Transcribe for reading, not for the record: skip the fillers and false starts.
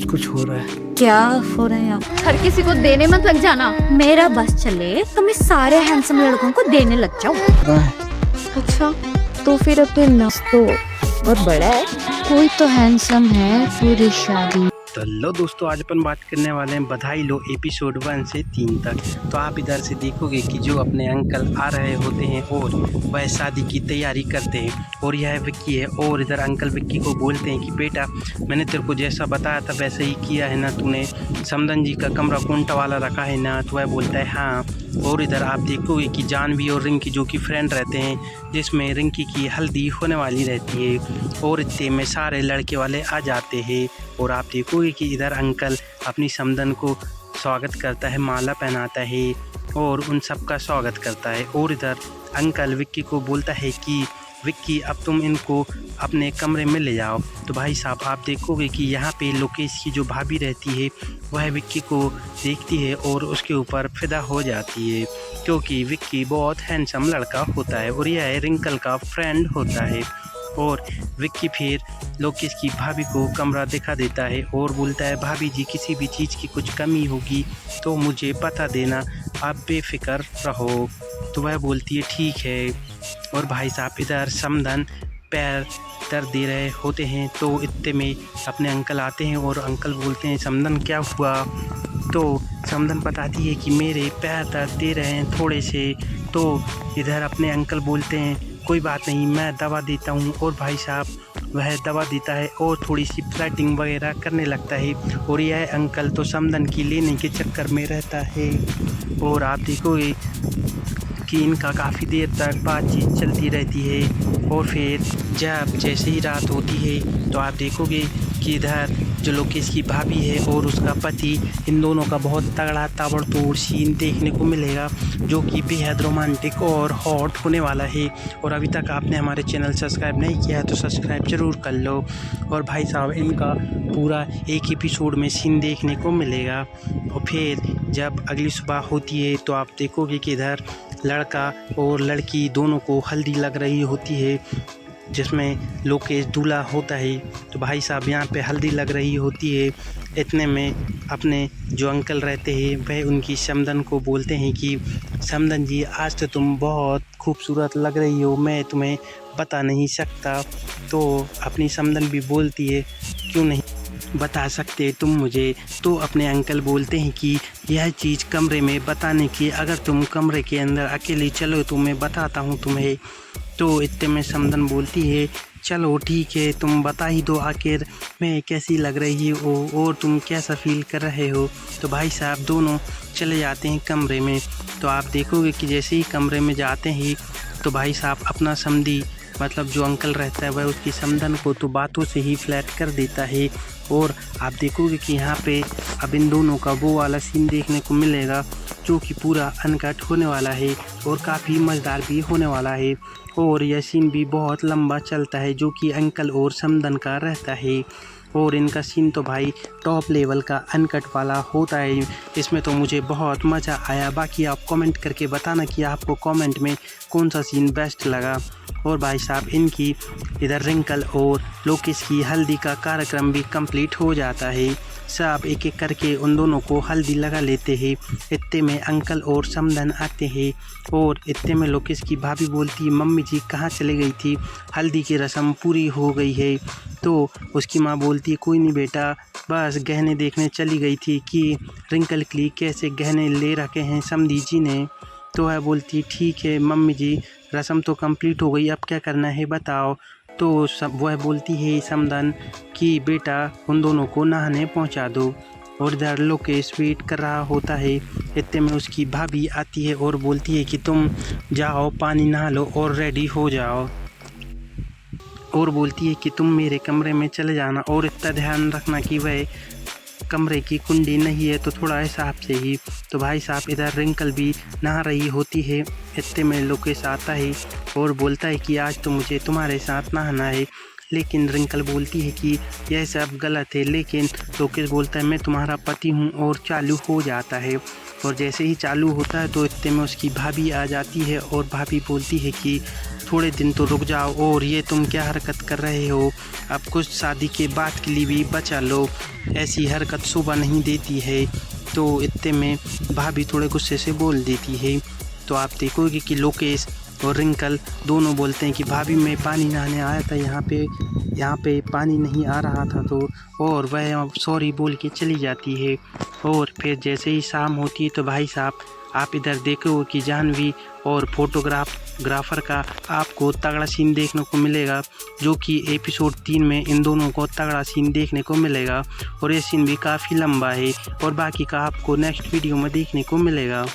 कुछ हो रहा है। क्या हो रहा है यहाँ? हर किसी को देने मत लग जाना। मेरा बस चले तो मैं सारे हैंडसम लड़कों को देने लग जाऊँ। अच्छा तो फिर अपने नस तो बहुत बड़ा है। कोई तो हैंडसम है पूरी शादी। तो लो दोस्तों, आज अपन बात करने वाले हैं बधाई लो एपिसोड 1 से 3 तक। तो आप इधर से देखोगे कि जो अपने अंकल आ रहे होते हैं और वह शादी की तैयारी करते हैं और यह विक्की है। और इधर अंकल विक्की को बोलते हैं कि बेटा मैंने तेरे को जैसा बताया था वैसे ही किया है ना, तूने समदन जी का कमरा कोंटा वाला रखा है ना। तो वह बोलता है हाँ। और इधर आप देखोगे कि जानवी और रिंकी जो कि फ्रेंड रहते हैं, जिसमें रिंकी की हल्दी होने वाली रहती है और इतने में सारे लड़के वाले आ जाते हैं। और आप देखोगे कि इधर अंकल अपनी समदन को स्वागत करता है, माला पहनाता है और उन सब का स्वागत करता है। और इधर अंकल विक्की को बोलता है कि विक्की अब तुम इनको अपने कमरे में ले जाओ। तो भाई साहब आप देखोगे कि यहाँ पे लोकेश की जो भाभी रहती है वह विक्की को देखती है और उसके ऊपर फिदा हो जाती है, क्योंकि विक्की बहुत हैंडसम लड़का होता है और यह रिंकल का फ्रेंड होता है। और विक्की फिर लोकेश की भाभी को कमरा दिखा देता है और बोलता है भाभी जी किसी भी चीज़ की कुछ कमी होगी तो मुझे बता देना, आप बेफिक्र रहो। तो वह बोलती है ठीक है। और भाई साहब इधर समदन पैर दर्द दे रहे होते हैं तो इतने में अपने अंकल आते हैं और अंकल बोलते हैं समदन क्या हुआ। तो समदन बताती है कि मेरे पैर दर्द दे रहे हैं थोड़े से। तो इधर अपने अंकल बोलते हैं कोई बात नहीं, मैं दवा देता हूँ। और भाई साहब वह दवा देता है और थोड़ी सी फ्लैटिंग वगैरह करने लगता है। और यह अंकल तो समदन की लेने के चक्कर में रहता है। और आप देखोगे कि इनका काफ़ी देर तक बातचीत चलती रहती है। और फिर जब जैसे ही रात होती है तो आप देखोगे कि इधर जो लोकेश की भाभी है और उसका पति, इन दोनों का बहुत तगड़ा ताबड़तोड़ सीन देखने को मिलेगा जो कि बेहद रोमांटिक और हॉट होने वाला है। और अभी तक आपने हमारे चैनल सब्सक्राइब नहीं किया है तो सब्सक्राइब ज़रूर कर लो। और भाई साहब इनका पूरा एक एपिसोड में सीन देखने को मिलेगा। और फिर जब अगली सुबह होती है तो आप देखोगे कि इधर लड़का और लड़की दोनों को हल्दी लग रही होती है, जिसमें लोकेश दूल्हा होता है। तो भाई साहब यहाँ पे हल्दी लग रही होती है। इतने में अपने जो अंकल रहते हैं वह उनकी समदन को बोलते हैं कि समदन जी आज तो तुम बहुत खूबसूरत लग रही हो, मैं तुम्हें बता नहीं सकता। तो अपनी समदन भी बोलती है क्यों नहीं बता सकते तुम मुझे। तो अपने अंकल बोलते हैं कि यह चीज़ कमरे में बताने की, अगर तुम कमरे के अंदर अकेले चलो तो मैं बताता हूँ तुम्हें। तो इतने में समदन बोलती है चलो ठीक है, तुम बता ही दो आखिर मैं कैसी लग रही हो और तुम कैसा फील कर रहे हो। तो भाई साहब दोनों चले जाते हैं कमरे में। तो आप देखोगे कि जैसे ही कमरे में जाते हैं तो भाई साहब अपना समधी मतलब जो अंकल रहता है वह उसकी समदन को तो बातों से ही फ्लैट कर देता है। और आप देखोगे कि यहाँ पे अब इन दोनों का वो वाला सीन देखने को मिलेगा जो कि पूरा अनकट होने वाला है और काफ़ी मज़ेदार भी होने वाला है। और यह सीन भी बहुत लंबा चलता है जो कि अंकल और समदन का रहता है। और इनका सीन तो भाई टॉप लेवल का अनकट वाला होता है। इसमें तो मुझे बहुत मज़ा आया। बाकी आप कमेंट करके बताना कि आपको कमेंट में कौन सा सीन बेस्ट लगा। और भाई साहब इनकी इधर रिंकल और लोकेश की हल्दी का कार्यक्रम भी कंप्लीट हो जाता है। सब एक एक करके उन दोनों को हल्दी लगा लेते हैं। इतने में अंकल और समदन आते हैं और इतने में लोकेश की भाभी बोलती है मम्मी जी कहाँ चले गई थी, हल्दी की रस्म पूरी हो गई है। तो उसकी माँ बोलती है कोई नहीं बेटा, बस गहने देखने चली गई थी कि रिंकल के लिए कैसे गहने ले रखे हैं समधी जी ने। तो वह बोलती ठीक है मम्मी जी, रस्म तो कंप्लीट हो गई, अब क्या करना है बताओ। तो सब वह बोलती है समदन कि बेटा उन दोनों को नहाने पहुंचा दो। और इधर लोकेश वेट कर रहा होता है। इतने में उसकी भाभी आती है और बोलती है कि तुम जाओ पानी नहा लो और रेडी हो जाओ। और बोलती है कि तुम मेरे कमरे में चले जाना और इतना ध्यान रखना कि वह कमरे की कुंडी नहीं है तो थोड़ा हिसाब से ही। तो भाई साहब इधर रिंकल भी नहा रही होती है। इतने में लोकेश आता है और बोलता है कि आज तो मुझे तुम्हारे साथ नहाना है। लेकिन रिंकल बोलती है कि यह सब गलत है। लेकिन लोकेश बोलता है मैं तुम्हारा पति हूँ और चालू हो जाता है। और जैसे ही चालू होता है तो इतने में उसकी भाभी आ जाती है और भाभी बोलती है कि थोड़े दिन तो रुक जाओ, और ये तुम क्या हरकत कर रहे हो, अब कुछ शादी के बाद के लिए भी बचा लो, ऐसी हरकत शोभा नहीं देती है। तो इतने में भाभी थोड़े गुस्से से बोल देती है। तो आप देखोगे कि लोकेश और रिंकल दोनों बोलते हैं कि भाभी मैं पानी नहाने आया था, यहाँ पे पानी नहीं आ रहा था, तो और वह सॉरी बोल के चली जाती है। और फिर जैसे ही शाम होती है तो भाई साहब आप इधर देखो कि जाह्नवी और फोटोग्राफर का आपको तगड़ा सीन देखने को मिलेगा, जो कि एपिसोड 3 में इन दोनों को तगड़ा सीन देखने को मिलेगा। और ये सीन भी काफ़ी लंबा है और बाकी का आपको नेक्स्ट वीडियो में देखने को मिलेगा।